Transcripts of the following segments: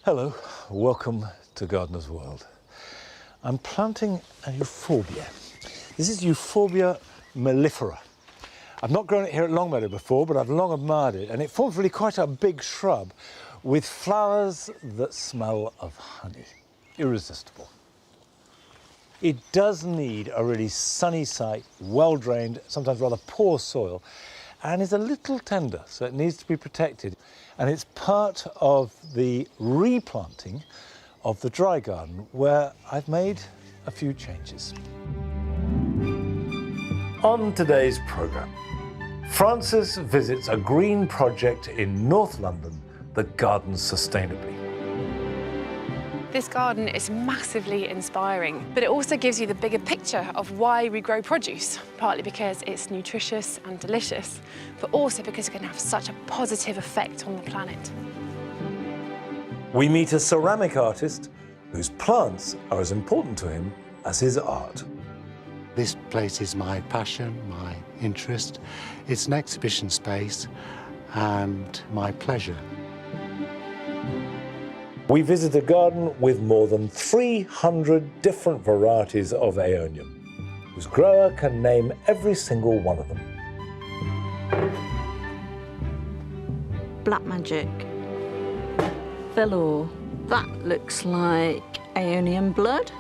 Hello, welcome to Gardener's World. I'm planting a euphorbia. This is Euphorbia mellifera. I've not grown it here at Longmeadow before, but I've long admired it, and it forms really quite a big shrub with flowers that smell of honey. Irresistible. It does need a really sunny site, well drained, sometimes rather poor soil, and is a little tender, so it needs to be protected. And it's part of the replanting of the dry garden, where I've made a few changes. On today's programme, Francis visits a green project in North London that gardens sustainably. This garden is massively inspiring, but it also gives you the bigger picture of why we grow produce, partly because it's nutritious and delicious, but also because it can have such a positive effect on the planet. We meet a ceramic artist whose plants are as important to him as his art. This place is my passion, my interest. It's an exhibition space and my pleasure. We visit a garden with more than 300 different varieties of Aeonium, whose grower can name every single one of them. Black Magic. Velour. That looks like Aeonium blood.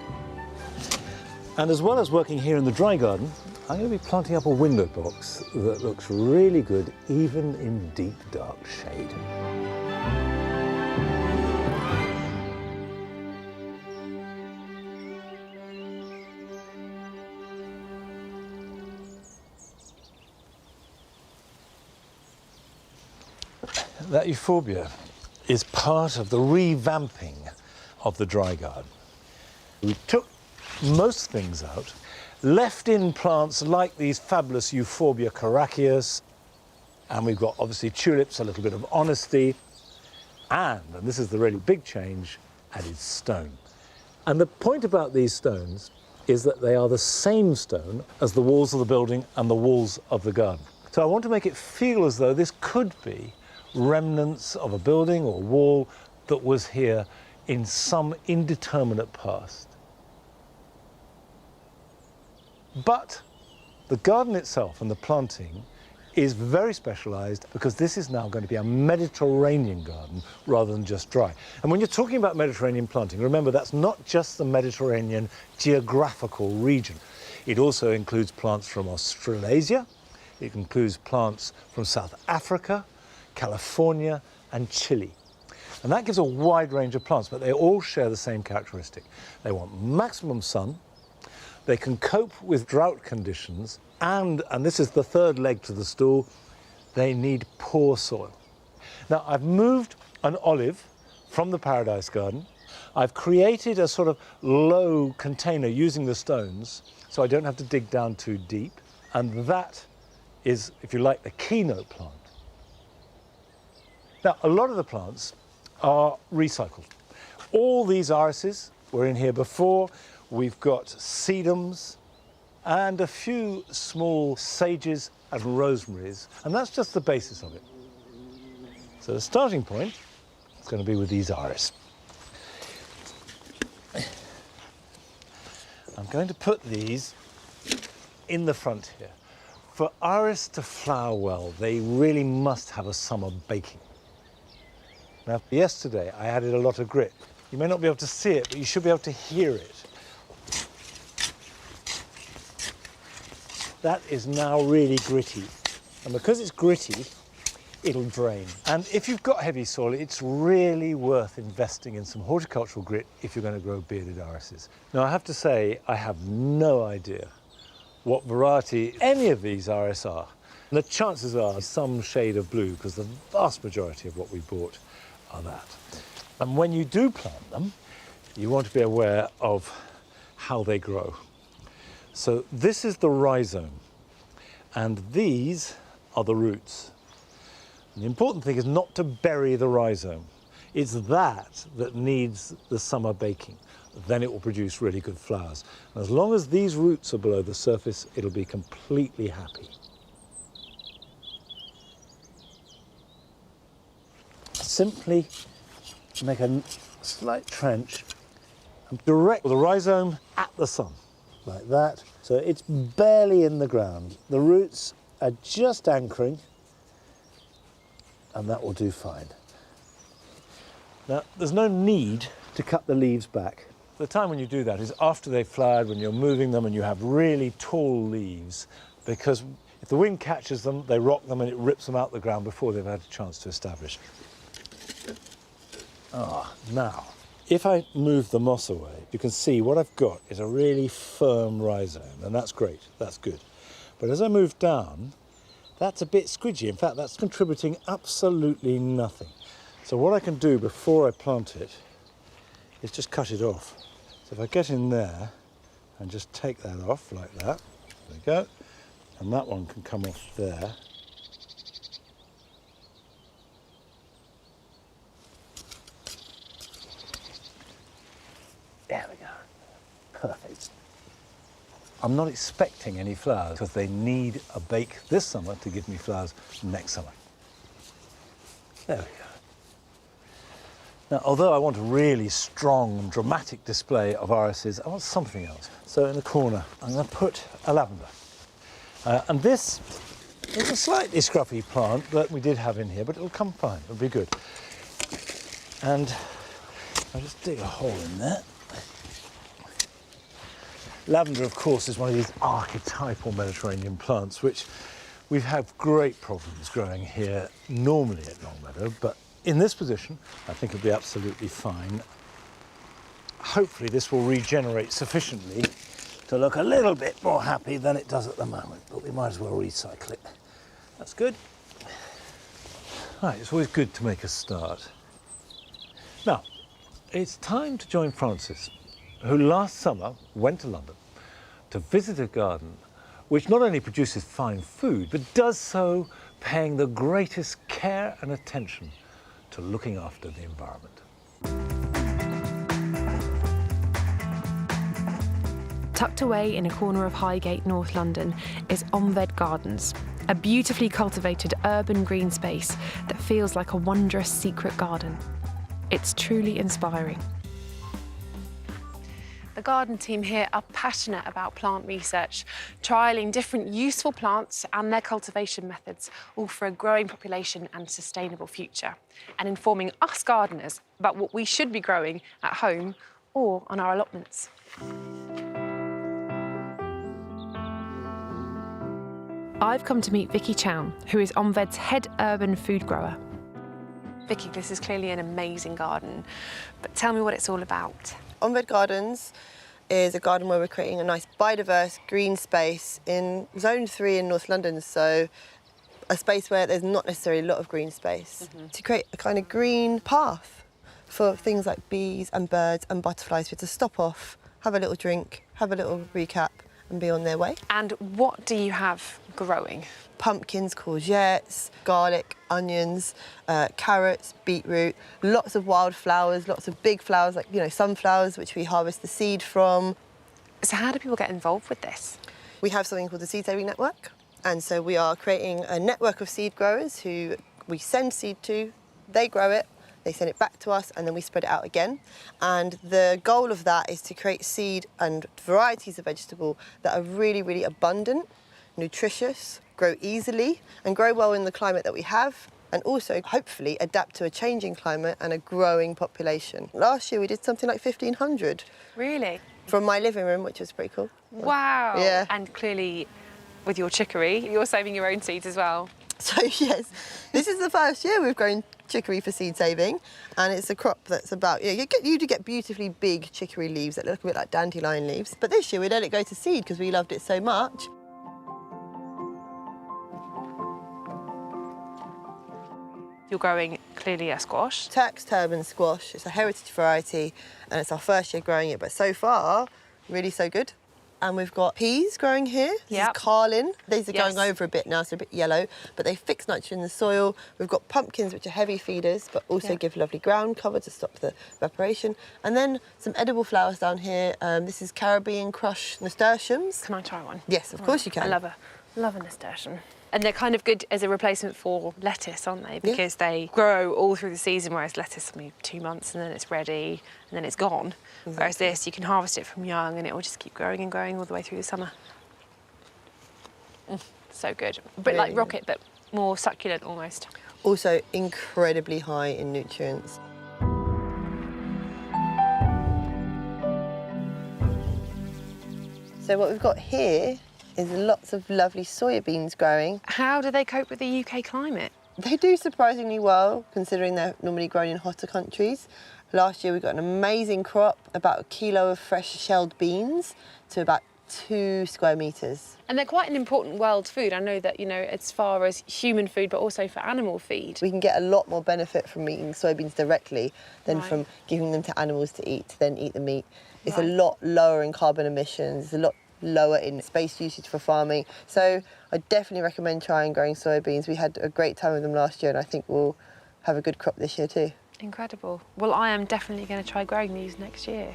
And as well as working here in the dry garden, I'm going to be planting up a window box that looks really good even in deep dark shade. That euphorbia is part of the revamping of the dry garden. We took most things out, left in plants like these fabulous Euphorbia caraceus, and we've got obviously tulips, a little bit of honesty, and this is the really big change, added stone. And the point about these stones is that they are the same stone as the walls of the building and the walls of the garden. So I want to make it feel as though this could be remnants of a building or wall that was here in some indeterminate past. But the garden itself and the planting is very specialised because this is now going to be a Mediterranean garden rather than just dry. And when you're talking about Mediterranean planting, remember that's not just the Mediterranean geographical region. It also includes plants from Australasia, it includes plants from South Africa, California and Chile. And that gives a wide range of plants, but they all share the same characteristic. They want maximum sun, they can cope with drought conditions, and this is the third leg to the stool, they need poor soil. Now, I've moved an olive from the Paradise Garden. I've created a sort of low container using the stones, so I don't have to dig down too deep. And that is, if you like, the keynote plant. Now, a lot of the plants are recycled. All these irises were in here before. We've got sedums and a few small sages and rosemaries, and that's just the basis of it. So the starting point is going to be with these iris. I'm going to put these in the front here. For iris to flower well, they really must have a summer baking. Now, yesterday I added a lot of grit. You may not be able to see it, but you should be able to hear it. That is now really gritty. And because it's gritty, it'll drain. And if you've got heavy soil, it's really worth investing in some horticultural grit if you're going to grow bearded irises. Now, I have to say, I have no idea what variety any of these iris are. And the chances are some shade of blue, because the vast majority of what we bought are that. And when you do plant them, you want to be aware of how they grow. So this is the rhizome, and these are the roots. And the important thing is not to bury the rhizome. It's that that needs the summer baking. Then it will produce really good flowers. And as long as these roots are below the surface, it'll be completely happy. Simply make a slight trench and direct the rhizome at the sun, like that. So it's barely in the ground. The roots are just anchoring, and that will do fine. Now, there's no need to cut the leaves back. The time when you do that is after they've flowered, when you're moving them and you have really tall leaves, because if the wind catches them, they rock them and it rips them out the ground before they've had a chance to establish. Now, if I move the moss away, you can see what I've got is a really firm rhizome, and that's great, that's good. But as I move down, that's a bit squidgy. In fact, that's contributing absolutely nothing. So what I can do before I plant it is just cut it off. So if I get in there and just take that off like that, there we go, and that one can come off there. There we go, perfect. I'm not expecting any flowers because they need a bake this summer to give me flowers next summer. There we go. Now, although I want a really strong and dramatic display of irises, I want something else. So in the corner, I'm going to put a lavender. And this is a slightly scruffy plant that we did have in here, but it'll come fine, it'll be good. And I'll just dig a hole in there. Lavender, of course, is one of these archetypal Mediterranean plants, which we've had great problems growing here normally at Longmeadow, but in this position, I think it'll be absolutely fine. Hopefully this will regenerate sufficiently to look a little bit more happy than it does at the moment, but we might as well recycle it. That's good. Right, it's always good to make a start. Now, it's time to join Francis, who last summer went to London to visit a garden which not only produces fine food, but does so paying the greatest care and attention to looking after the environment. Tucked away in a corner of Highgate, North London, is Omved Gardens, a beautifully cultivated urban green space that feels like a wondrous secret garden. It's truly inspiring. The garden team here are passionate about plant research, trialling different useful plants and their cultivation methods, all for a growing population and sustainable future, and informing us gardeners about what we should be growing at home or on our allotments. I've come to meet Vicky Chown, who is Omved's head urban food grower. Vicky, this is clearly an amazing garden, but tell me what it's all about. Omved Gardens is a garden where we're creating a nice biodiverse green space in Zone 3 in North London, so a space where there's not necessarily a lot of green space, to create a kind of green path for things like bees and birds and butterflies to stop off, have a little drink, have a little recap and be on their way. And what do you have growing? Pumpkins, courgettes, garlic, onions, carrots, beetroot, lots of wildflowers, lots of big flowers like, sunflowers, which we harvest the seed from. So how do people get involved with this? We have something called the Seed Saving Network. And so we are creating a network of seed growers who we send seed to, they grow it, they send it back to us, and then we spread it out again. And the goal of that is to create seed and varieties of vegetable that are really, really abundant, nutritious, grow easily, and grow well in the climate that we have, and also hopefully adapt to a changing climate and a growing population. Last year we did something like 1,500. Really? From my living room, which was pretty cool. Wow. Yeah. And clearly, with your chicory, you're saving your own seeds as well. So yes, this is the first year we've grown chicory for seed saving, and it's a crop that's about, you do get beautifully big chicory leaves that look a bit like dandelion leaves, but this year we let it go to seed because we loved it so much. You're growing clearly a squash. Turk's turban squash. It's a heritage variety, and it's our first year growing it, but so far, really so good. And we've got peas growing here. This is carlin. These are going over a bit now, so a bit yellow, but they fix nitrogen in the soil. We've got pumpkins, which are heavy feeders, but also give lovely ground cover to stop the evaporation. And then some edible flowers down here. This is Caribbean crush nasturtiums. Can I try one? Yes, of course you can. I love a nasturtium. And they're kind of good as a replacement for lettuce, aren't they? Because they grow all through the season, whereas lettuce, I mean, 2 months and then it's ready and then it's gone. Exactly. Whereas this, you can harvest it from young and it will just keep growing and growing all the way through the summer. So good. A bit like rocket, but more succulent almost. Also incredibly high in nutrients. So what we've got here is lots of lovely soybeans growing. How do they cope with the UK climate? They do surprisingly well, considering they're normally grown in hotter countries. Last year we got an amazing crop, about 1 kilo of fresh shelled beans to about 2 square metres. And they're quite an important world food. I know that, you know, as far as human food, but also for animal feed. We can get a lot more benefit from eating soybeans directly than Right. from giving them to animals to eat, to then eat the meat. It's Right. a lot lower in carbon emissions, it's a lot lower in space usage for farming. So I definitely recommend trying growing soybeans. We had a great time with them last year and I think we'll have a good crop this year too. Incredible. Well, I am definitely going to try growing these next year.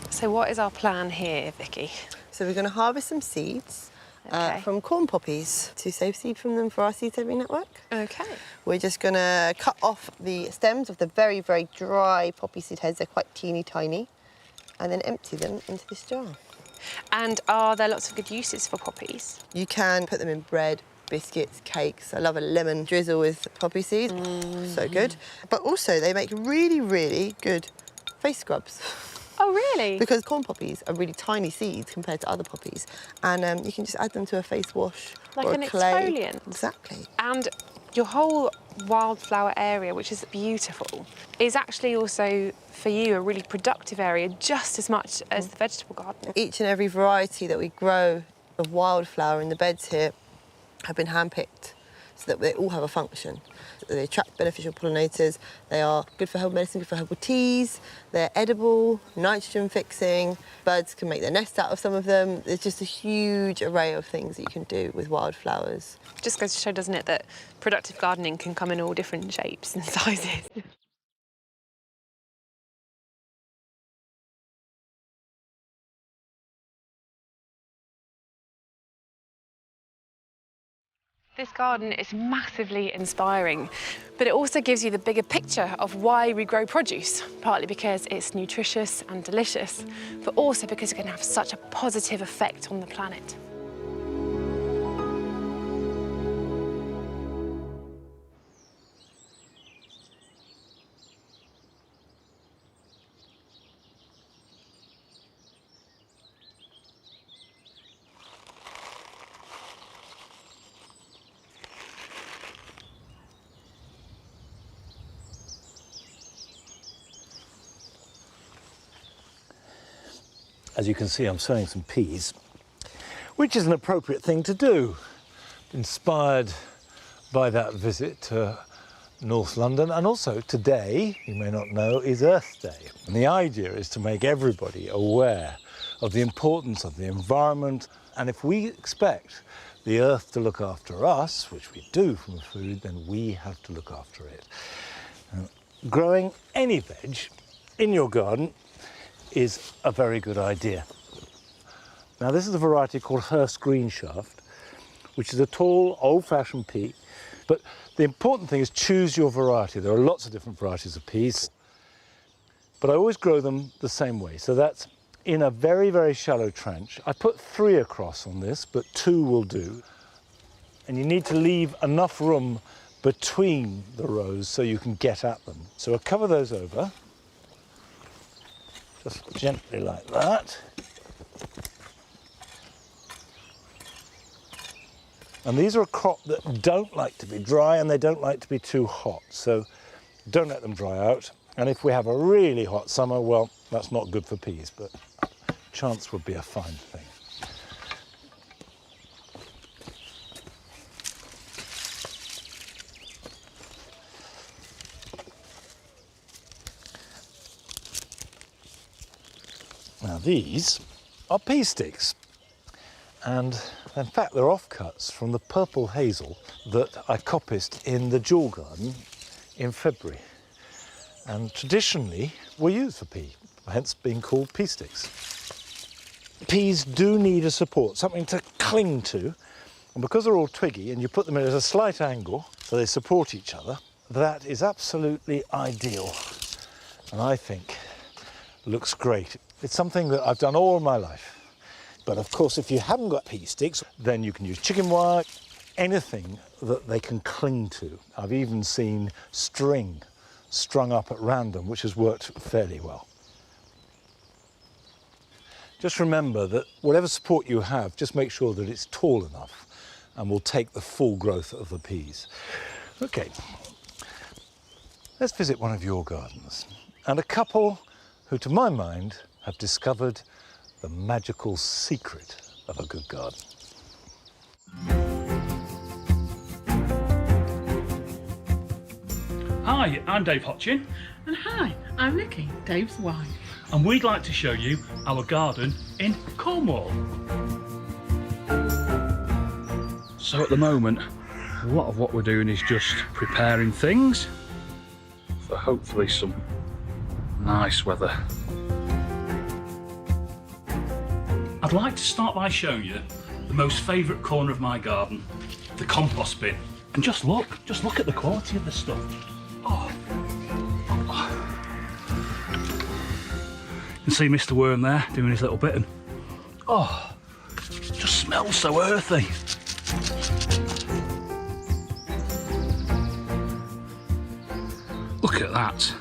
So what is our plan here, Vicky? So we're going to harvest some seeds Okay. from corn poppies to save seed from them for our seed saving network. Okay. We're just going to cut off the stems of the very, very dry poppy seed heads. They're quite teeny tiny. And then empty them into this jar. And are there lots of good uses for poppies? You can put them in bread, biscuits, cakes. I love a lemon drizzle with poppy seeds. So good. But also they make really, really good face scrubs. Oh, really? Because corn poppies are really tiny seeds compared to other poppies. And you can just add them to a face wash Like or an a clay. exfoliant? Exactly. And your whole wildflower area, which is beautiful, is actually also, for you, a really productive area, just as much as the vegetable garden. Each and every variety that we grow of wildflower in the beds here have been handpicked so that they all have a function. They attract beneficial pollinators, they are good for herbal medicine, good for herbal teas, they're edible, nitrogen fixing, birds can make their nest out of some of them. There's just a huge array of things that you can do with wildflowers. Just goes to show, doesn't it, that productive gardening can come in all different shapes and sizes. This garden is massively inspiring, but it also gives you the bigger picture of why we grow produce, partly because it's nutritious and delicious, but also because it can have such a positive effect on the planet. As you can see, I'm sowing some peas, which is an appropriate thing to do. Inspired by that visit to North London, and also today, you may not know, is Earth Day. And the idea is to make everybody aware of the importance of the environment. And if we expect the earth to look after us, which we do from food, then we have to look after it. Growing any veg in your garden is a very good idea. Now, this is a variety called Hurst Green Shaft, which is a tall, old-fashioned pea. But the important thing is choose your variety. There are lots of different varieties of peas, but I always grow them the same way. So that's in a very, very shallow trench. I put 3 across on this, but 2 will do. And you need to leave enough room between the rows so you can get at them. So I'll cover those over. Just gently like that. And these are a crop that don't like to be dry and they don't like to be too hot. So don't let them dry out. And if we have a really hot summer, well, that's not good for peas, but chance would be a fine thing. Now these are pea sticks, and in fact they're offcuts from the purple hazel that I coppiced in the jewel garden in February, and traditionally were used for pea. hence being called pea sticks. Peas do need a support, something to cling to, and because they're all twiggy and you put them in at a slight angle so they support each other, that is absolutely ideal, and I think looks great. It's something that I've done all my life. But of course, if you haven't got pea sticks, then you can use chicken wire, anything that they can cling to. I've even seen string strung up at random, which has worked fairly well. Just remember that whatever support you have, just make sure that it's tall enough and will take the full growth of the peas. Okay, let's visit one of your gardens, and a couple who, to my mind, have discovered the magical secret of a good garden. Hi, I'm Dave Hotchin, And hi, I'm Nikki, Dave's wife. and we'd like to show you our garden in Cornwall. So at the moment, a lot of what we're doing is just preparing things for hopefully some nice weather. I'd like to start by showing you the most favourite corner of my garden, the compost bin. And just look at the quality of the stuff. Oh. You can see Mr. Worm there doing his little bit, and oh, it just smells so earthy. Look at that.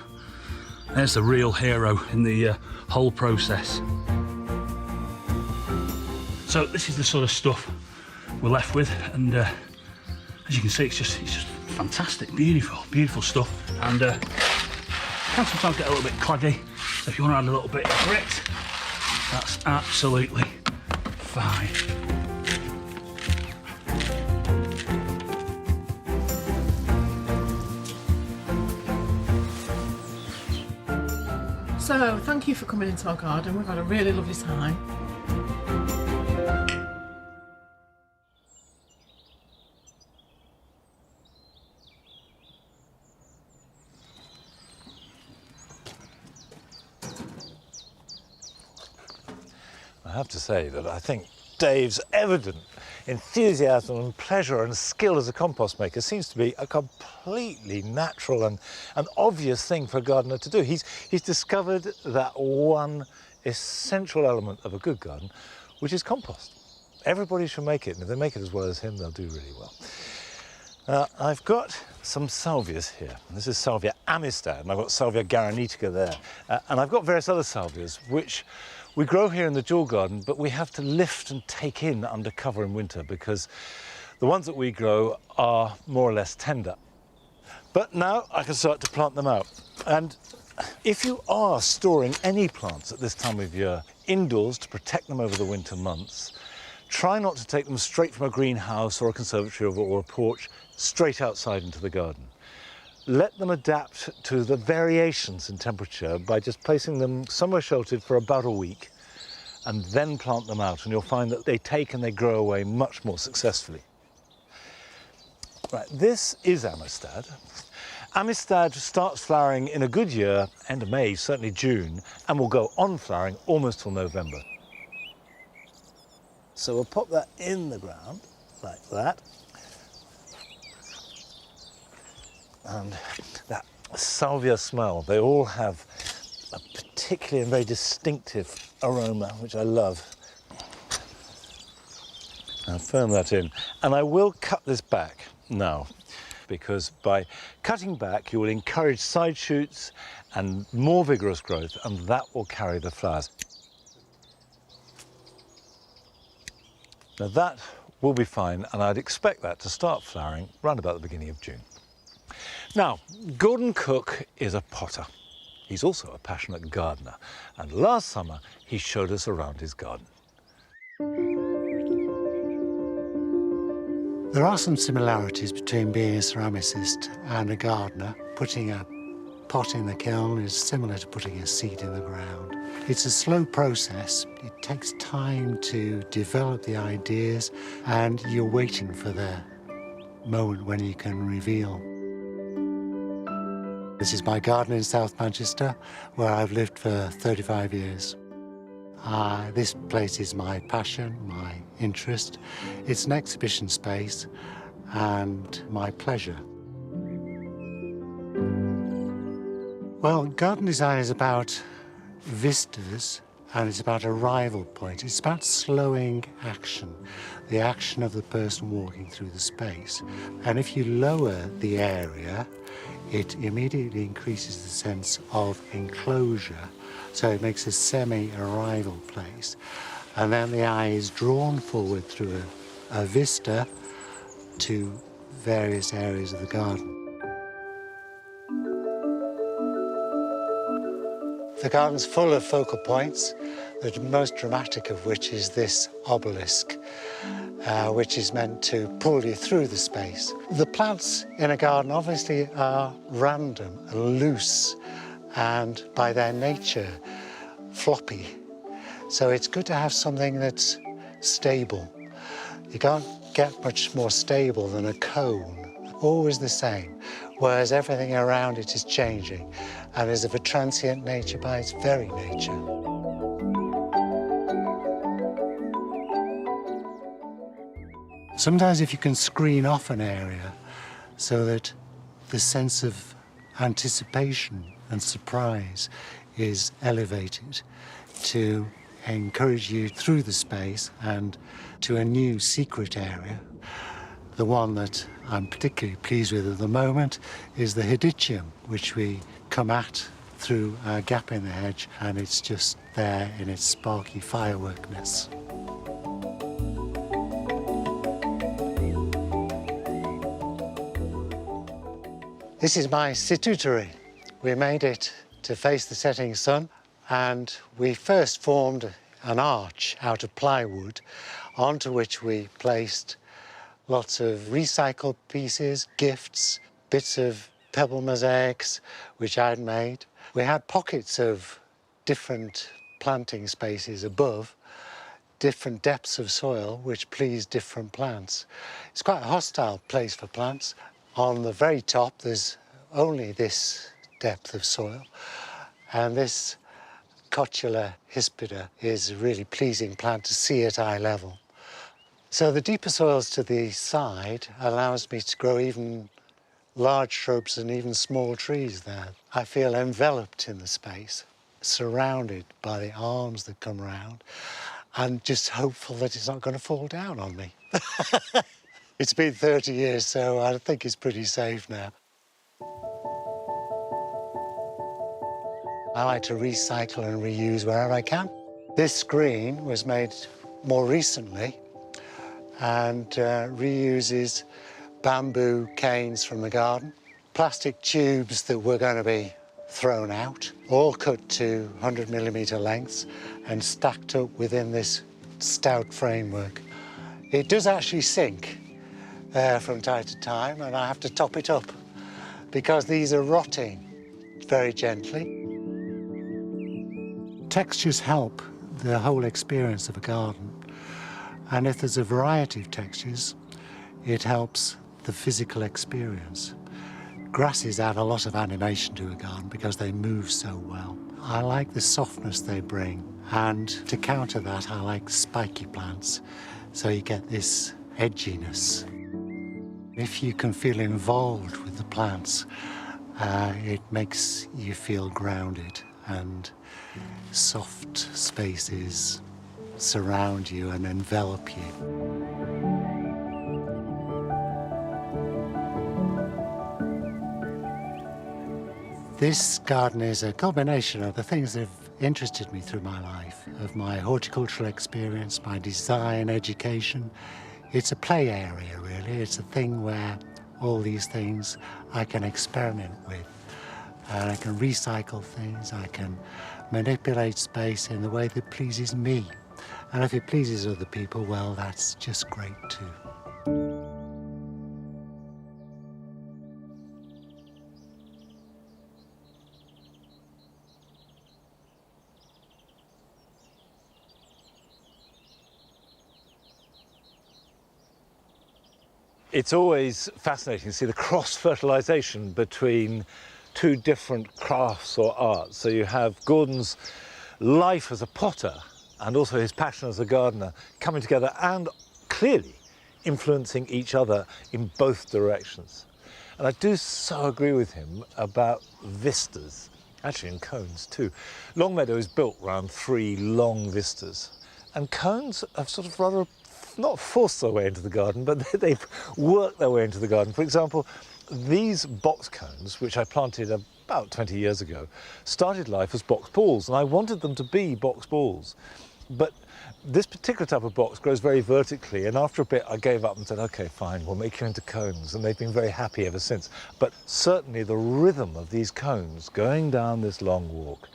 There's the real hero in the whole process. So this is the sort of stuff we're left with, and as you can see, it's just fantastic, beautiful stuff, and can sometimes get a little bit claddy. So if you want to add a little bit of grit, that's absolutely fine. So, thank you for coming into our garden. We've had a really lovely time. I have to say that I think Dave's evident enthusiasm and pleasure and skill as a compost maker seems to be a completely natural and an obvious thing for a gardener to do. He's discovered that one essential element of a good garden, which is compost. Everybody should make it, and if they make it as well as him, they'll do really well. I've got some salvias here. This is Salvia amistad, and I've got Salvia garanetica there. And I've got various other salvias, which we grow here in the dual garden, but we have to lift and take in under cover in winter because the ones that we grow are more or less tender. But now I can start to plant them out. And if you are storing any plants at this time of year indoors to protect them over the winter months, try not to take them straight from a greenhouse or a conservatory or a porch straight outside into the garden. Let them adapt to the variations in temperature by just placing them somewhere sheltered for about a week and then plant them out, and you'll find that they take and they grow away much more successfully. Right, this is amistad. Amistad starts flowering in a good year, end of May, certainly June, and will go on flowering almost till November. So we'll pop that in the ground like that. And that salvia smell, they all have a particularly and very distinctive aroma, which I love. I'll firm that in. And I will cut this back now, because by cutting back, you will encourage side shoots and more vigorous growth, and that will carry the flowers. Now that will be fine, and I'd expect that to start flowering around about the beginning of June. Now, Gordon Cook is a potter. He's also a passionate gardener, and last summer he showed us around his garden. There are some similarities between being a ceramicist and a gardener. Putting a pot in the kiln is similar to putting a seed in the ground. It's a slow process. It takes time to develop the ideas, and you're waiting for the moment when you can reveal. This is my garden in South Manchester, where I've lived for 35 years. This place is my passion, my interest. It's an exhibition space and my pleasure. Well, garden design is about vistas and it's about arrival point. It's about slowing action, the action of the person walking through the space. And if you lower the area, it immediately increases the sense of enclosure. So it makes a semi-arrival place. And then the eye is drawn forward through a vista to various areas of the garden. The garden's full of focal points, the most dramatic of which is this obelisk, which is meant to pull you through the space. The plants in a garden obviously are random and loose, and by their nature, floppy. So it's good to have something that's stable. You can't get much more stable than a cone, always the same, whereas everything around it is changing and is of a transient nature by its very nature. Sometimes if you can screen off an area so that the sense of anticipation and surprise is elevated to encourage you through the space and to a new secret area. The one that I'm particularly pleased with at the moment is the Hedychium, which we come at through a gap in the hedge, and it's just there in its sparky fireworkness. This is my situtary. We made it to face the setting sun, and we first formed an arch out of plywood onto which we placed lots of recycled pieces, gifts, bits of pebble mosaics which I'd made. We had pockets of different planting spaces above, different depths of soil which pleased different plants. It's quite a hostile place for plants. On the very top there's only this depth of soil, and this Cotula hispida is a really pleasing plant to see at eye level. So the deeper soils to the side allows me to grow even large shrubs and even small trees there. I feel enveloped in the space, surrounded by the arms that come round, and just hopeful that it's not going to fall down on me. It's been 30 years, so I think it's pretty safe now. I like to recycle and reuse wherever I can. This screen was made more recently and reuses bamboo canes from the garden, plastic tubes that were going to be thrown out, all cut to 100mm lengths and stacked up within this stout framework. It does actually sink from time to time, and I have to top it up because these are rotting very gently. Textures help the whole experience of a garden, and if there's a variety of textures, it helps the physical experience. Grasses add a lot of animation to a garden because they move so well. I like the softness they bring, and to counter that, I like spiky plants, so you get this edginess. If you can feel involved with the plants, it makes you feel grounded, and soft spaces surround you and envelop you. This garden is a combination of the things that have interested me through my life, of my horticultural experience, my design, education. It's a play area, really. It's a thing where all these things I can experiment with. And I can recycle things, I can manipulate space in the way that pleases me. And if it pleases other people, well, that's just great too. It's always fascinating to see the cross-fertilisation between two different crafts or arts. So you have Gordon's life as a potter and also his passion as a gardener coming together and clearly influencing each other in both directions. And I do so agree with him about vistas, actually in cones too. Longmeadow is built around 3 long vistas, and cones have sort of rather not forced their way into the garden, but they've worked their way into the garden. For example, these box cones, which I planted about 20 years ago, started life as box balls, and I wanted them to be box balls. But this particular type of box grows very vertically, and after a bit I gave up and said, okay, fine, we'll make you into cones, and they've been very happy ever since. But certainly the rhythm of these cones going down this long walk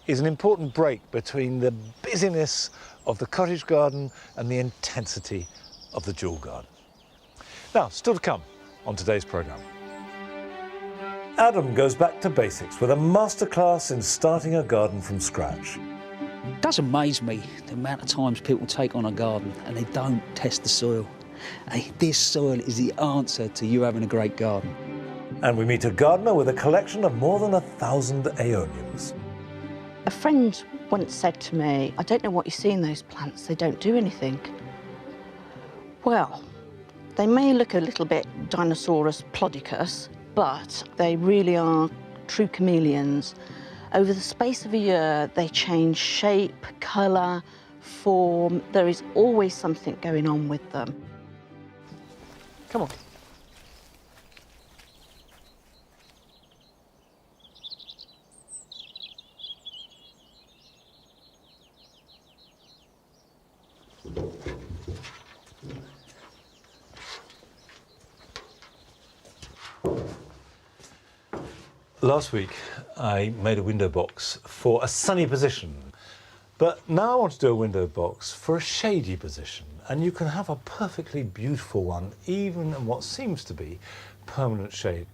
is an important break between the busyness of the cottage garden and the intensity of the jewel garden. Now, still to come on today's programme. Adam goes back to basics with a masterclass in starting a garden from scratch. It does amaze me the amount of times people take on a garden and they don't test the soil. Hey, this soil is the answer to you having a great garden. And we meet a gardener with a collection of more than 1,000 aeoniums. A friend once said to me, I don't know what you see in those plants, they don't do anything. Well, they may look a little bit Dinosaurus plodicus, but they really are true chameleons. Over the space of a year, they change shape, colour, form. There is always something going on with them. Come on. Last week, I made a window box for a sunny position, but now I want to do a window box for a shady position, and you can have a perfectly beautiful one, even in what seems to be permanent shade.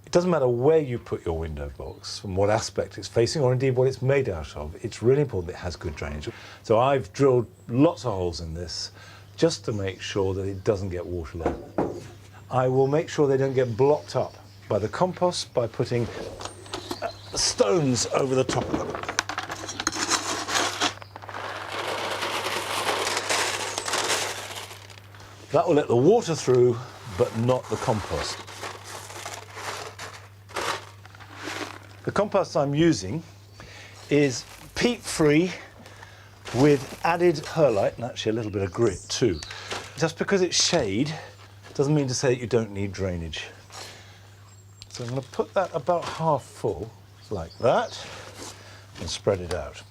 It doesn't matter where you put your window box, from what aspect it's facing, or indeed what it's made out of. It's really important that it has good drainage. So I've drilled lots of holes in this just to make sure that it doesn't get waterlogged. I will make sure they don't get blocked up by the compost by putting stones over the top of them. That will let the water through, but not the compost. The compost I'm using is peat-free with added perlite and actually a little bit of grit too. Just because it's shade doesn't mean to say that you don't need drainage. So I'm going to put that about half full, like that, and spread it out.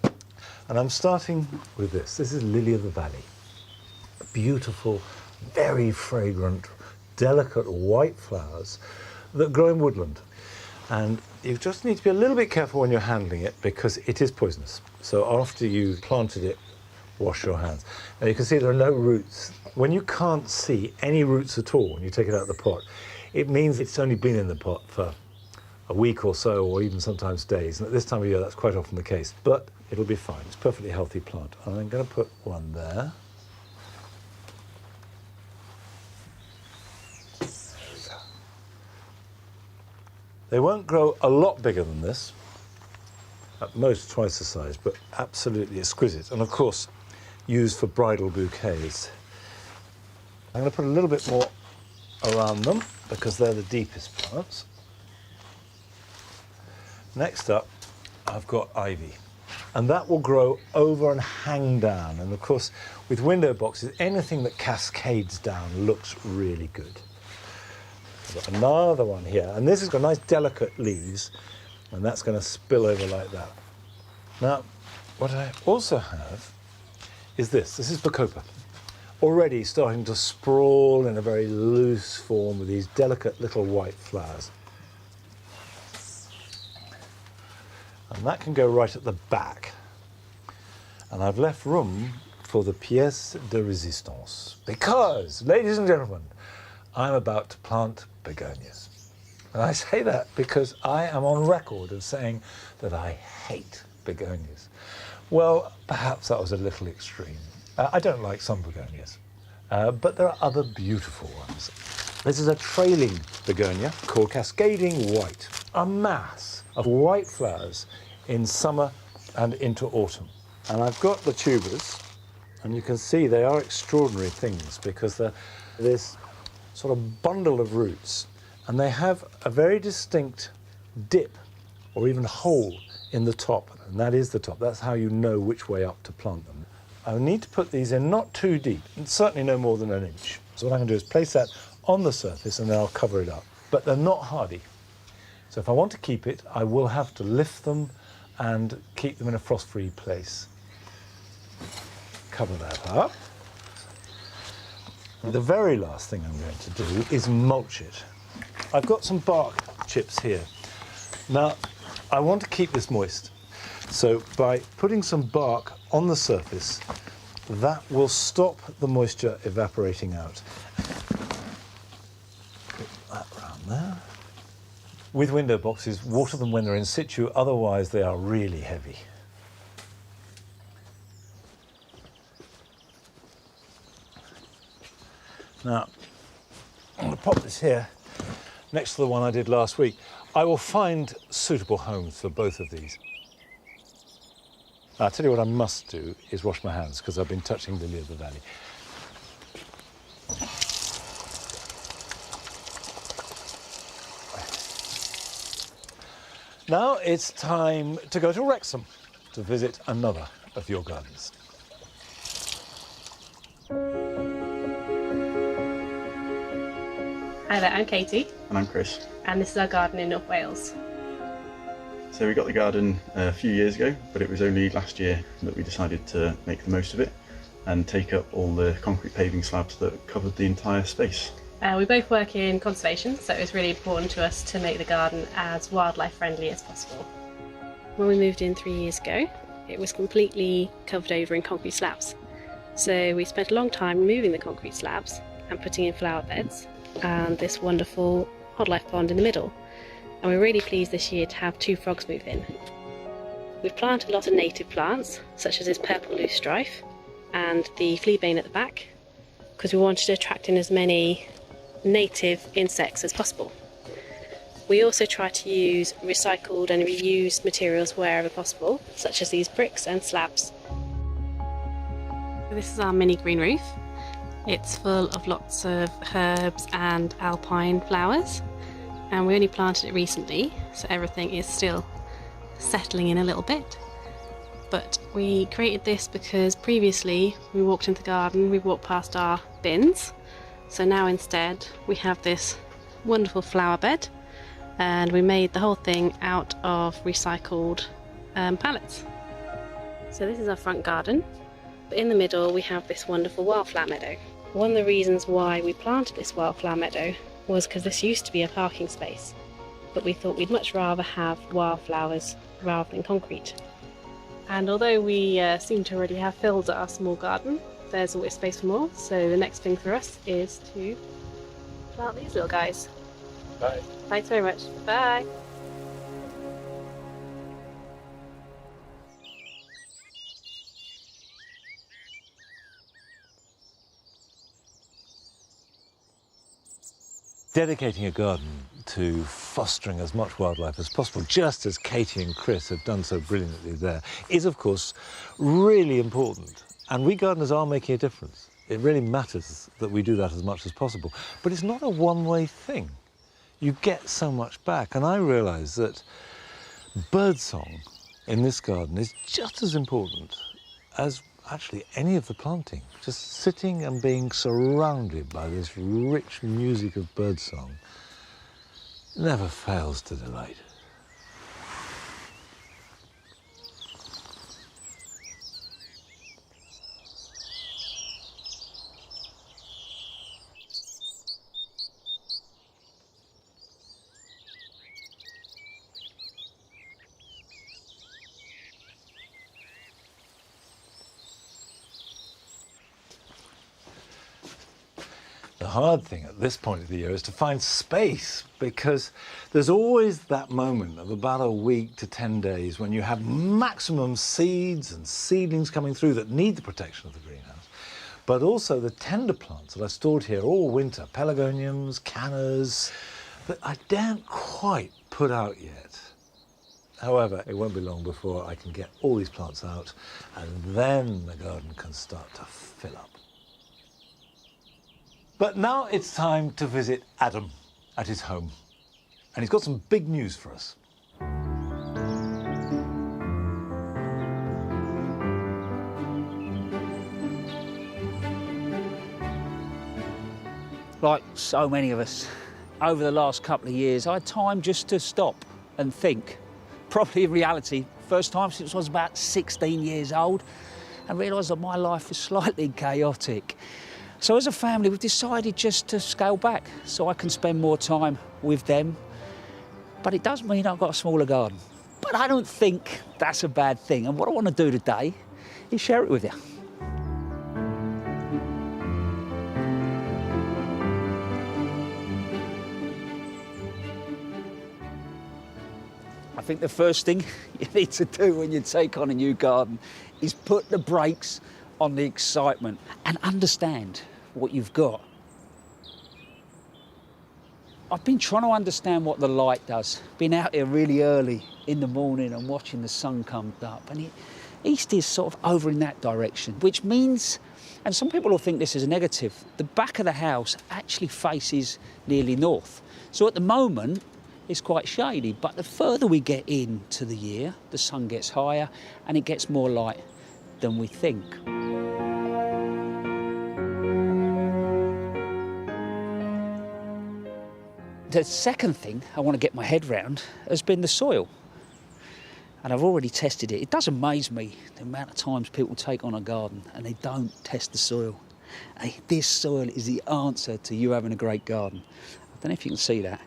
And I'm starting with this. This is Lily of the Valley. Beautiful, very fragrant, delicate white flowers that grow in woodland. And you just need to be a little bit careful when you're handling it because it is poisonous. So after you've planted it, wash your hands. Now you can see there are no roots. When you can't see any roots at all when you take it out of the pot, it means it's only been in the pot for a week or so, or even sometimes days. And at this time of year, that's quite often the case. But it'll be fine. It's a perfectly healthy plant. And I'm going to put one there. There we go. They won't grow a lot bigger than this. At most twice the size, but absolutely exquisite. And of course, used for bridal bouquets. I'm going to put a little bit more around them because they're the deepest plants. Next up, I've got ivy, and that will grow over and hang down. And of course, with window boxes, anything that cascades down looks really good. I've got another one here, and this has got nice delicate leaves, and that's going to spill over like that. Now, what I also have is this. This is Bacopa. Already starting to sprawl in a very loose form with these delicate little white flowers. And that can go right at the back. And I've left room for the pièce de résistance because, ladies and gentlemen, I'm about to plant begonias. And I say that because I am on record of saying that I hate begonias. Well, perhaps that was a little extreme. I don't like some begonias, but there are other beautiful ones. This is a trailing begonia called Cascading White. a mass of white flowers in summer and into autumn. And I've got the tubers, and you can see they are extraordinary things because they're this sort of bundle of roots, and they have a very distinct dip or even hole in the top, and that is the top. That's how you know which way up to plant them. I need to put these in not too deep, and certainly no more than an inch. So what I'm going to do is place that on the surface and then I'll cover it up. But they're not hardy. So if I want to keep it, I will have to lift them and keep them in a frost-free place. Cover that up. The very last thing I'm going to do is mulch it. I've got some bark chips here. Now, I want to keep this moist. So by putting some bark on the surface, that will stop the moisture evaporating out. Put that around there. With window boxes, water them when they're in situ, otherwise they are really heavy. Now, I'm going to pop this here next to the one I did last week. I will find suitable homes for both of these. I'll tell you what I must do is wash my hands because I've been touching Lily of the Valley. Now it's time to go to Wrexham to visit another of your gardens. Hi there, I'm Katie, And I'm Chris. and this is our garden in North Wales. So we got the garden a few years ago, but it was only last year that we decided to make the most of it and take up all the concrete paving slabs that covered the entire space. We both work in conservation, so it was really important to us to make the garden as wildlife friendly as possible. When we moved in 3 years ago, it was completely covered over in concrete slabs. So we spent a long time removing the concrete slabs and putting in flower beds and this wonderful wildlife pond in the middle. And we're really pleased this year to have 2 frogs move in. We've planted a lot of native plants, such as this purple loosestrife and the fleabane at the back, because we wanted to attract in as many native insects as possible. We also try to use recycled and reused materials wherever possible, such as these bricks and slabs. This is our mini green roof. It's full of lots of herbs and alpine flowers, and we only planted it recently, so everything is still settling in a little bit. But we created this because previously we walked into the garden, we walked past our bins, so now instead we have this wonderful flower bed, and we made the whole thing out of recycled pallets. So this is our front garden, but in the middle we have this wonderful wildflower meadow. One of the reasons why we planted this wildflower meadow was because this used to be a parking space, but we thought we'd much rather have wildflowers rather than concrete. And although we seem to already have filled our small garden, there's always space for more, so the next thing for us is to plant these little guys. Bye. Thanks very much. Bye. Dedicating a garden to fostering as much wildlife as possible, just as Katie and Chris have done so brilliantly there, is of course really important. And we gardeners are making a difference. It really matters that we do that as much as possible. But it's not a one-way thing. You get so much back. And I realise that birdsong in this garden is just as important as actually any of the planting. Just sitting and being surrounded by this rich music of birdsong never fails to delight. The hard thing at this point of the year is to find space, because there's always that moment of about a week to 10 days when you have maximum seeds and seedlings coming through that need the protection of the greenhouse, but also the tender plants that are stored here all winter, pelargoniums, cannas, that I daren't quite put out yet. However, it won't be long before I can get all these plants out, and then the garden can start to fill up. But now it's time to visit Adam at his home. And he's got some big news for us. Like so many of us, over the last couple of years, I had time just to stop and think. Probably in reality, first time since I was about 16 years old, and realised that my life was slightly chaotic. So as a family, we've decided just to scale back so I can spend more time with them. But it does mean I've got a smaller garden. But I don't think that's a bad thing. And what I want to do today is share it with you. I think the first thing you need to do when you take on a new garden is put the brakes on the excitement and understand what you've got. I've been trying to understand what the light does. Been out here really early in the morning and watching the sun come up, and east is sort of over in that direction, which means, and some people will think this is a negative, the back of the house actually faces nearly north. So at the moment, it's quite shady, but the further we get into the year, the sun gets higher and it gets more light than we think. The second thing I want to get my head round has been the soil. And I've already tested it. It does amaze me the amount of times people take on a garden and they don't test the soil. Hey, this soil is the answer to you having a great garden. I don't know if you can see that.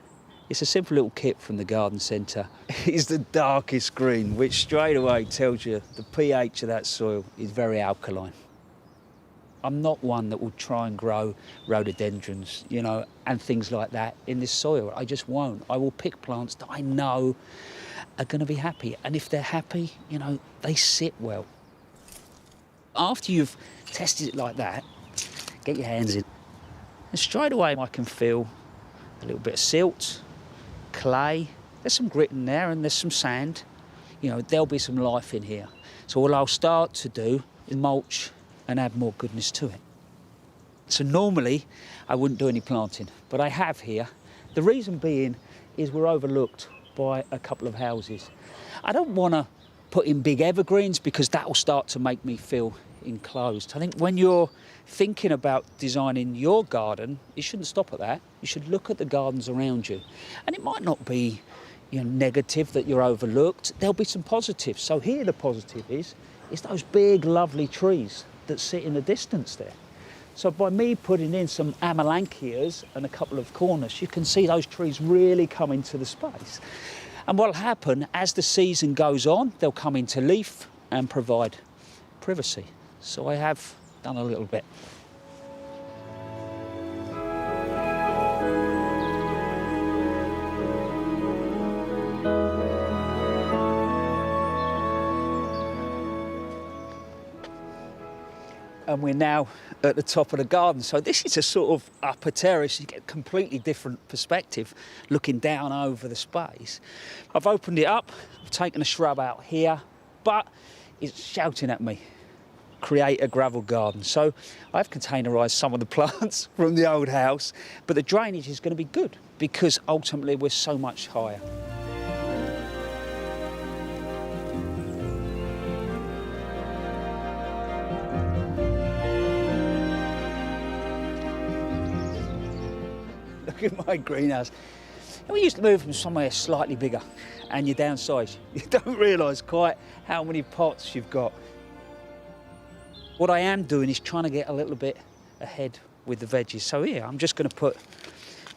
It's a simple little kit from the garden centre. It's the darkest green, which straight away tells you the pH of that soil is very alkaline. I'm not one that will try and grow rhododendrons, you know, and things like that in this soil. I just won't. I will pick plants that I know are going to be happy. And if they're happy, you know, they sit well. After you've tested it like that, get your hands in. And straight away I can feel a little bit of silt, clay. There's some grit in there and there's some sand. You know, there'll be some life in here. So what I'll start to do is mulch and add more goodness to it. So normally I wouldn't do any planting, but I have here. The reason being is we're overlooked by a couple of houses. I don't want to put in big evergreens because that will start to make me feel enclosed. I think when you're thinking about designing your garden, you shouldn't stop at that. You should look at the gardens around you. And it might not be, you know, negative that you're overlooked. There'll be some positives. So here the positive is those big, lovely trees that sit in the distance there. So by me putting in some amelanchias and a couple of corners, you can see those trees really come into the space. And what'll happen as the season goes on, they'll come into leaf and provide privacy. So I have done a little bit. And we're now at the top of the garden. So this is a sort of upper terrace. You get a completely different perspective looking down over the space. I've opened it up, I've taken a shrub out here, but it's shouting at me, create a gravel garden. So I've containerised some of the plants from the old house, but the drainage is going to be good because ultimately we're so much higher. Look at my greenhouse. We used to move from somewhere slightly bigger and you downsize. You don't realise quite how many pots you've got. What I am doing is trying to get a little bit ahead with the veggies. So here, I'm just going to put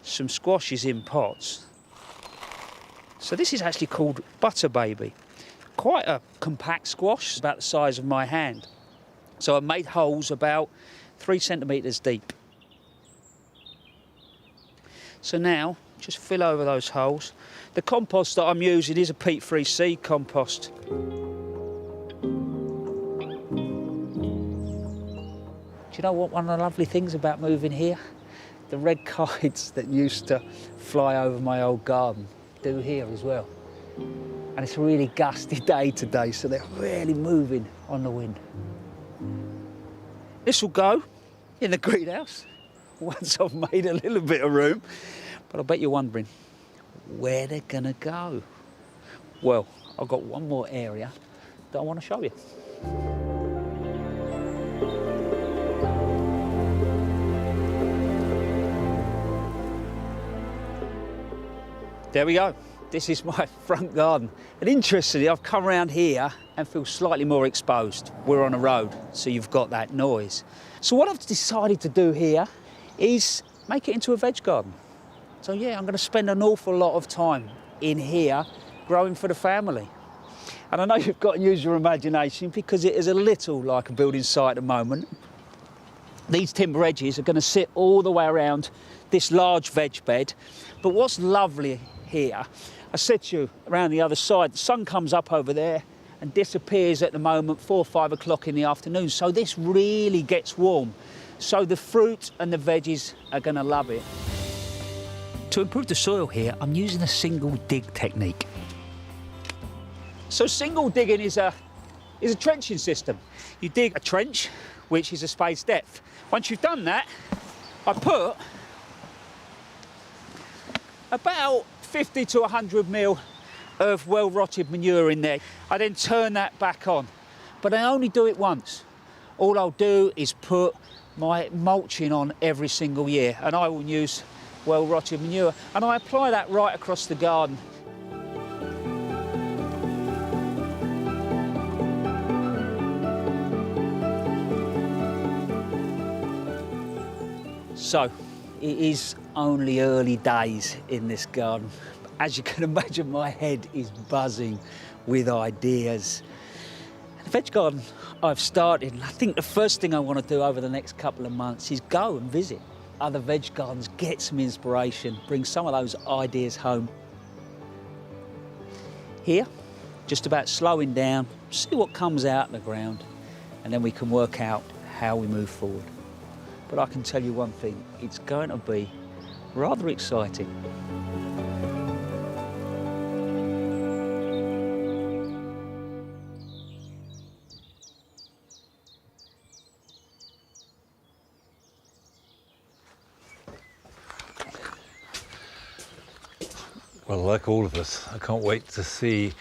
some squashes in pots. So this is actually called Butter Baby. Quite a compact squash, about the size of my hand. So I made holes about 3 centimetres deep. So now, just fill over those holes. The compost that I'm using is a peat-free seed compost. Do you know what one of the lovely things about moving here? the red kites that used to fly over my old garden do here as well. And it's a really gusty day today, so they're really moving on the wind. This will go in the greenhouse once I've made a little bit of room. But I bet you're wondering where they're gonna go. Well, I've got one more area that I want to show you. There we go. This is my front garden. And interestingly, I've come around here and feel slightly more exposed. We're on a road, so you've got that noise. So what I've decided to do here is make it into a veg garden. So yeah, I'm going to spend an awful lot of time in here growing for the family. And I know you've got to use your imagination because it is a little like a building site at the moment. These timber edges are going to sit all the way around this large veg bed. But what's lovely here, I said to you, around the other side, the sun comes up over there and disappears at the moment, 4 or 5 o'clock in the afternoon. So this really gets warm. So the fruit and the veggies are going to love it. To improve the soil here, I'm using a single dig technique. So single digging is a trenching system. You dig a trench, which is a spade's depth. Once you've done that, I put about 50 to 100 mil of well-rotted manure in there. I then turn that back on, but I only do it once. All I'll do is put my mulching on every single year, and I will use well-rotted manure, and I apply that right across the garden. So, it is only early days in this garden. As you can imagine, my head is buzzing with ideas. The veg garden I've started, and I think the first thing I want to do over the next couple of months is go and visit other veg gardens, get some inspiration, bring some of those ideas home. Here, just about slowing down, see what comes out of the ground, and then we can work out how we move forward. But I can tell you one thing, it's going to be rather exciting. Well, like all of us, I can't wait to see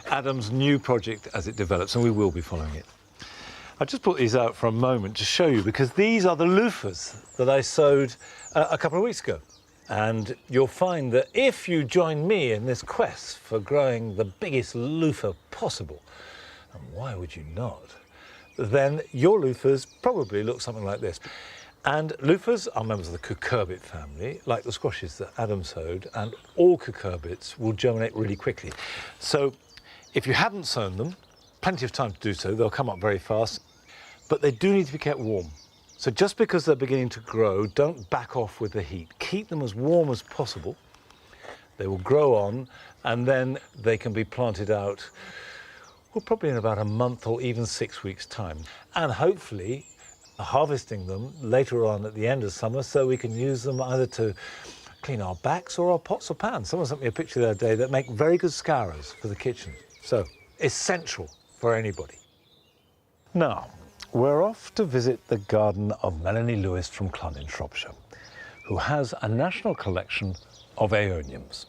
Adam's new project as it develops, and we will be following it. I just brought these out for a moment to show you because these are the loofahs that I sowed a couple of weeks ago. And you'll find that if you join me in this quest for growing the biggest loofah possible, and why would you not, then your loofahs probably look something like this. And loofahs are members of the cucurbit family, like the squashes that Adam sowed, and all cucurbits will germinate really quickly. So if you haven't sown them, plenty of time to do so, they'll come up very fast, but they do need to be kept warm. So just because they're beginning to grow, don't back off with the heat. Keep them as warm as possible. They will grow on, and then they can be planted out, well, probably in about a month or even 6 weeks' time. And hopefully harvesting them later on at the end of summer so we can use them either to clean our backs or our pots or pans. Someone sent me a picture the other day that make very good scourers for the kitchen. So essential for anybody. Now, we're off to visit the garden of Melanie Lewis from Clun in Shropshire, who has a national collection of aeoniums.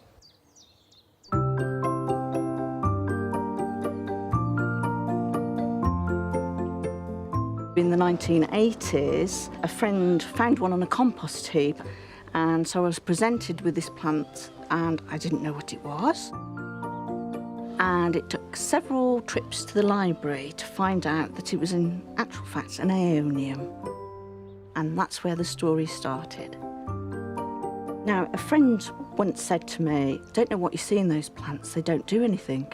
In the 1980s, a friend found one on a compost heap, and so I was presented with this plant and I didn't know what it was. And it took several trips to the library to find out that it was in actual fact an aeonium. And that's where the story started. Now, a friend once said to me, "Don't know what you see in those plants, they don't do anything."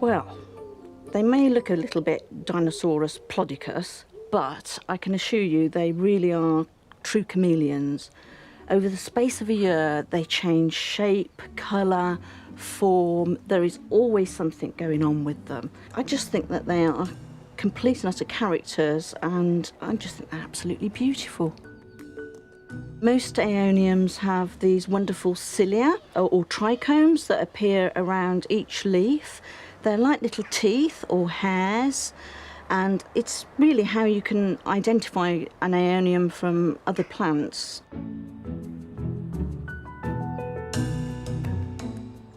Well, they may look a little bit Dinosaurus plodicus, but I can assure you they really are true chameleons. Over the space of a year, they change shape, colour, form. There is always something going on with them. I just think that they are complete and utter characters, and I just think they're absolutely beautiful. Most aeoniums have these wonderful cilia or trichomes that appear around each leaf. They're like little teeth or hairs, and it's really how you can identify an aeonium from other plants.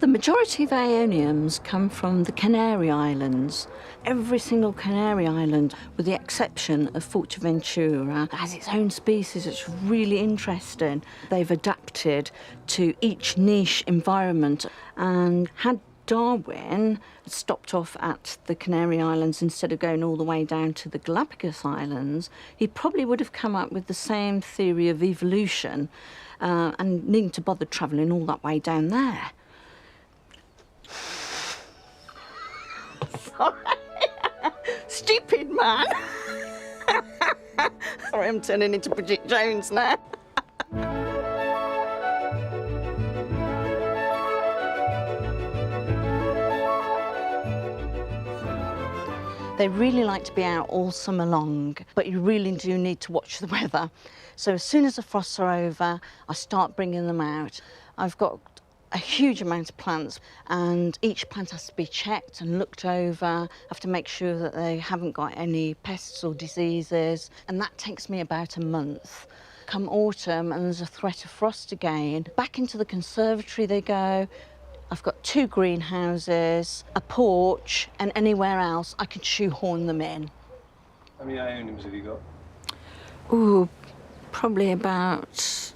The majority of aeoniums come from the Canary Islands. Every single Canary Island, with the exception of Fuerteventura, has its own species. It's really interesting. They've adapted to each niche environment, and had Darwin stopped off at the Canary Islands instead of going all the way down to the Galapagos Islands, he probably would have come up with the same theory of evolution and needing to bother travelling all that way down there. Sorry. Stupid man. Sorry, I'm turning into Bridget Jones now. They really like to be out all summer long, but you really do need to watch the weather. So as soon as the frosts are over, I start bringing them out. I've got a huge amount of plants, and each plant has to be checked and looked over. I have to make sure that they haven't got any pests or diseases, and that takes me about a month. Come autumn and there's a threat of frost again, back into the conservatory they go. I've got 2 greenhouses, a porch, and anywhere else I can shoehorn them in. How many aeoniums have you got? Ooh, probably about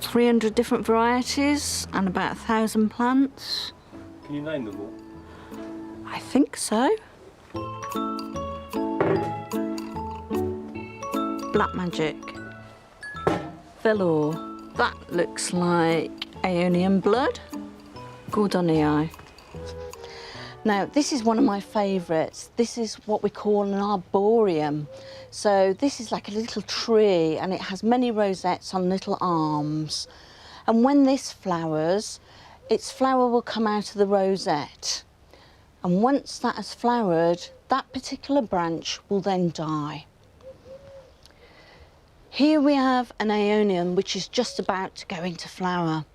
300 different varieties and about 1,000 plants. Can you name them all? I think so. Black Magic. Velour. That looks like Aeonium Blood. Gordonii. Now, this is one of my favourites. This is what we call an arboreum. So this is like a little tree, and it has many rosettes on little arms. And when this flowers, its flower will come out of the rosette. And once that has flowered, that particular branch will then die. Here we have an aeonium which is just about to go into flower.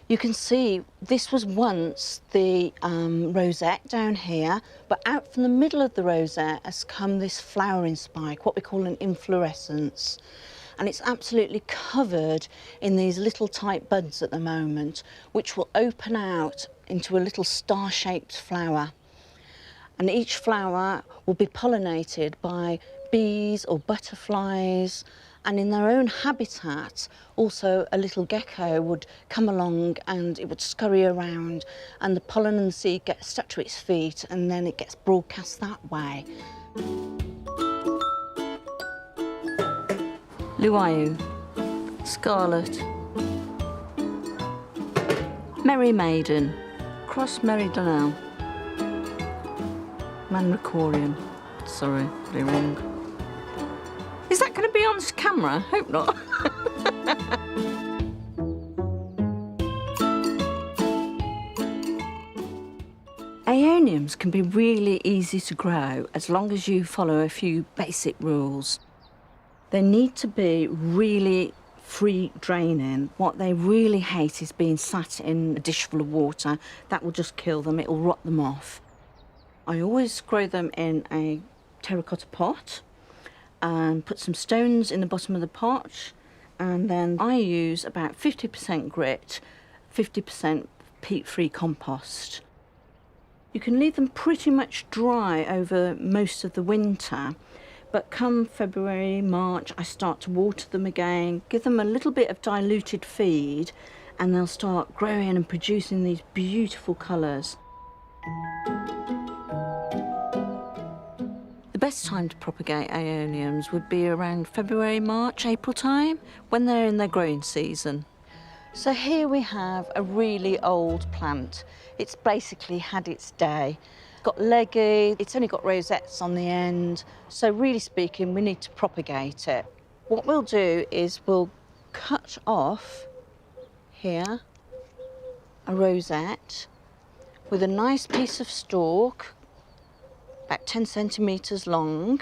You can see this was once the rosette down here, but out from the middle of the rosette has come this flowering spike, what we call an inflorescence. And it's absolutely covered in these little tight buds at the moment, which will open out into a little star-shaped flower. And each flower will be pollinated by bees or butterflies, and in their own habitat, also a little gecko would come along and it would scurry around, and the pollen and the seed gets stuck to its feet, and then it gets broadcast that way. Luayu, Scarlet, Merry Maiden, Cross Merry Donnell, Manricorium. Sorry, really wrong. Is that going to be on camera? Hope not. Aeoniums can be really easy to grow as long as you follow a few basic rules. They need to be really free draining. What they really hate is being sat in a dish full of water. That will just kill them, it will rot them off. I always grow them in a terracotta pot and put some stones in the bottom of the pot, and then I use about 50% grit, 50% peat-free compost. You can leave them pretty much dry over most of the winter, but come February, March, I start to water them again, give them a little bit of diluted feed, and they'll start growing and producing these beautiful colours. The best time to propagate aeoniums would be around February, March, April time, when they're in their growing season. So here we have a really old plant. It's basically had its day. It's got leggy, it's only got rosettes on the end, so really speaking, we need to propagate it. What we'll do is we'll cut off here a rosette with a nice piece of stalk, about 10 centimetres long,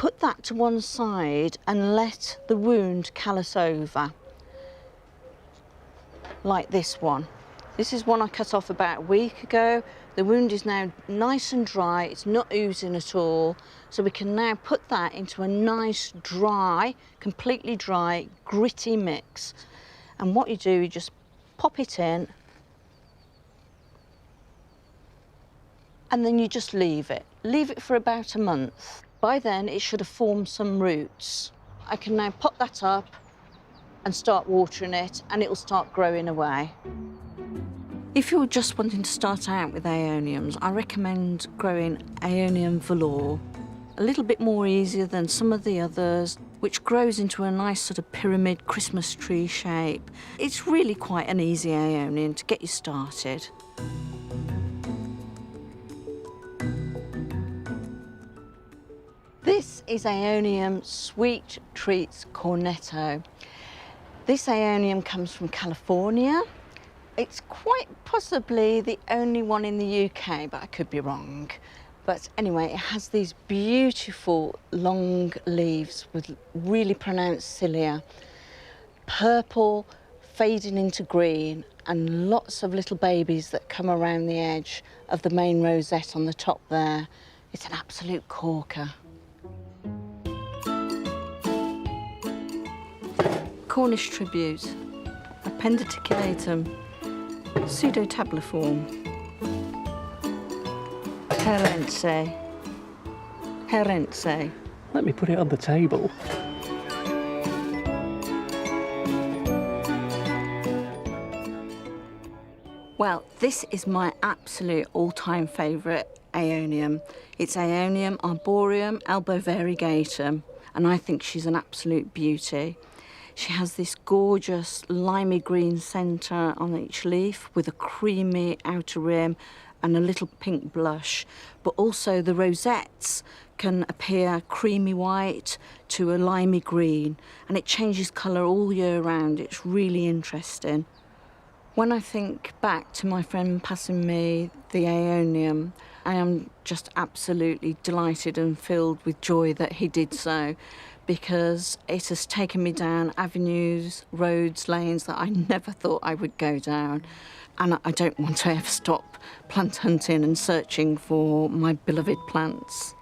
put that to one side and let the wound callus over, like this one. This is one I cut off about a week ago. The wound is now nice and dry, it's not oozing at all, so we can now put that into a nice dry, completely dry, gritty mix. And what you do, you just pop it in, and then you just leave it. Leave it for about a month. By then, it should have formed some roots. I can now pop that up and start watering it, and it'll start growing away. If you're just wanting to start out with aeoniums, I recommend growing Aeonium velour. A little bit more easier than some of the others, which grows into a nice sort of pyramid Christmas tree shape. It's really quite an easy aeonium to get you started. This is Aeonium Sweet Treats Cornetto. This aeonium comes from California. It's quite possibly the only one in the UK, but I could be wrong. But anyway, it has these beautiful long leaves with really pronounced cilia, purple fading into green, and lots of little babies that come around the edge of the main rosette on the top there. It's an absolute corker. Cornish tribute, Appenditiculatum, Pseudotabliform, Herentse. Let me put it on the table. Well, this is my absolute all-time favourite aeonium. It's Aeonium arboreum albovariegatum, and I think she's an absolute beauty. She has this gorgeous limey green centre on each leaf with a creamy outer rim and a little pink blush, but also the rosettes can appear creamy white to a limey green, and it changes colour all year round. It's really interesting. When I think back to my friend passing me the aeonium, I am just absolutely delighted and filled with joy that he did so, because it has taken me down avenues, roads, lanes that I never thought I would go down. And I don't want to ever stop plant hunting and searching for my beloved plants.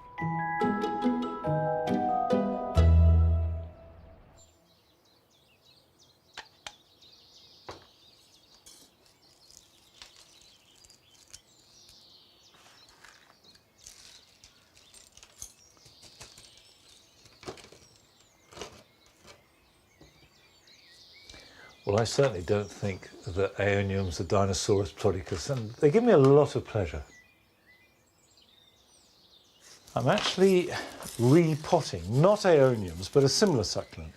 Well, I certainly don't think that aeoniums are Dinosaurus ploticus, and they give me a lot of pleasure. I'm actually repotting, not aeoniums, but a similar succulent.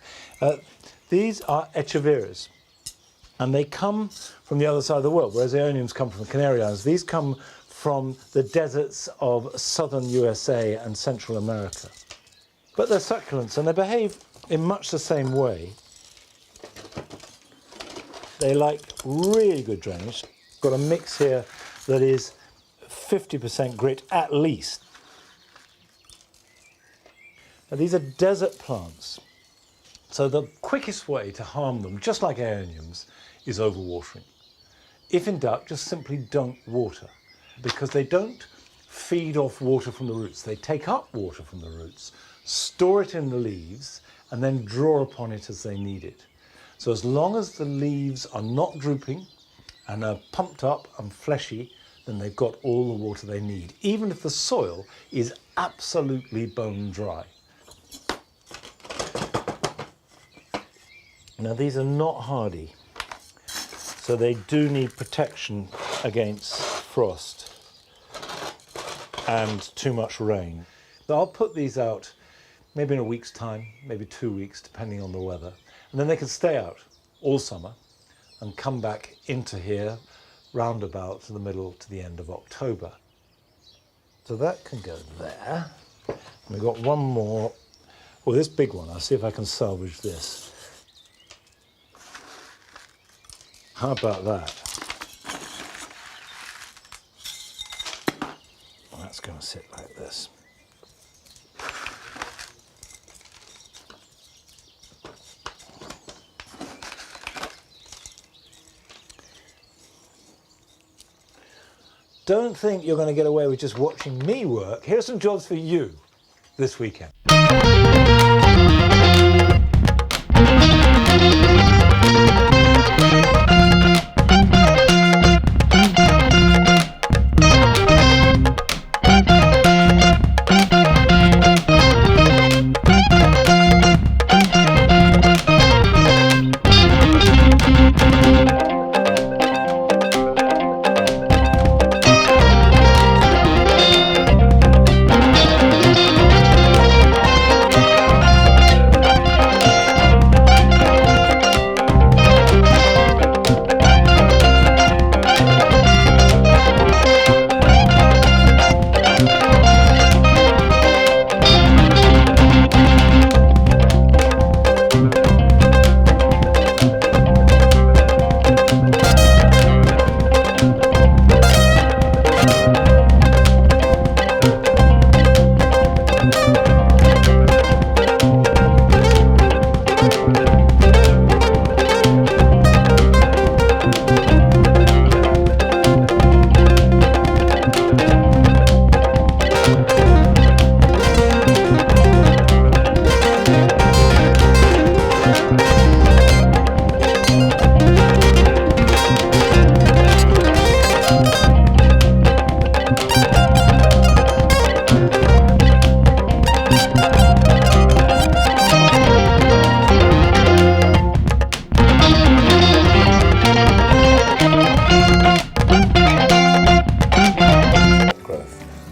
These are echeveras, and they come from the other side of the world, whereas aeoniums come from the Canary Islands. These come from the deserts of southern USA and Central America. But they're succulents, and they behave in much the same way. They like really good drainage. Got a mix here that is 50% grit at least. Now, these are desert plants, so the quickest way to harm them, just like aeoniums, is overwatering. If in doubt, just simply don't water, because they don't feed off water from the roots. They take up water from the roots, store it in the leaves, and then draw upon it as they need it. So as long as the leaves are not drooping and are pumped up and fleshy, then they've got all the water they need, even if the soil is absolutely bone dry. Now, these are not hardy, so they do need protection against frost and too much rain. So I'll put these out maybe in a week's time, maybe 2 weeks, depending on the weather. And then they can stay out all summer and come back into here round about to the middle to the end of October. So that can go there. And we've got one more. Well, this big one, I'll see if I can salvage this. How about that? Well, that's going to sit like this. don't think you're going to get away with just watching me work. Here are some jobs for you this weekend.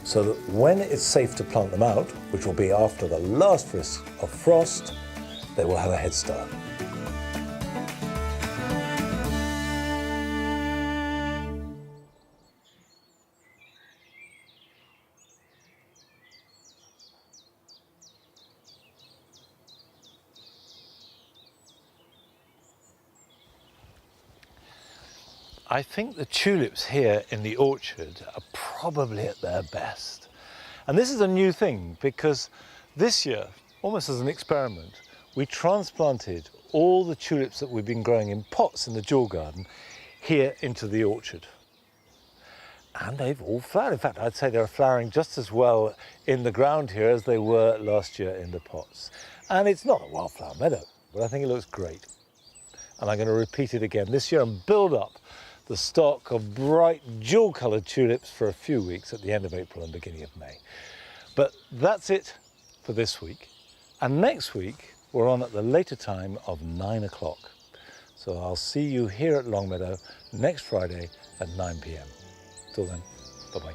So that when it's safe to plant them out, which will be after the last risk of frost, they will have a head start. I think the tulips here in the orchard are probably at their best. And this is a new thing because this year, almost as an experiment, we transplanted all the tulips that we've been growing in pots in the jewel garden here into the orchard. And they've all flowered. In fact, I'd say they're flowering just as well in the ground here as they were last year in the pots. And it's not a wildflower meadow, but I think it looks great. And I'm going to repeat it again this year and build up the stock of bright jewel-coloured tulips for a few weeks at the end of April and beginning of May. But that's it for this week. And next week, we're on at the later time of 9 o'clock. So I'll see you here at Longmeadow next Friday at 9 p.m. Till then, bye-bye.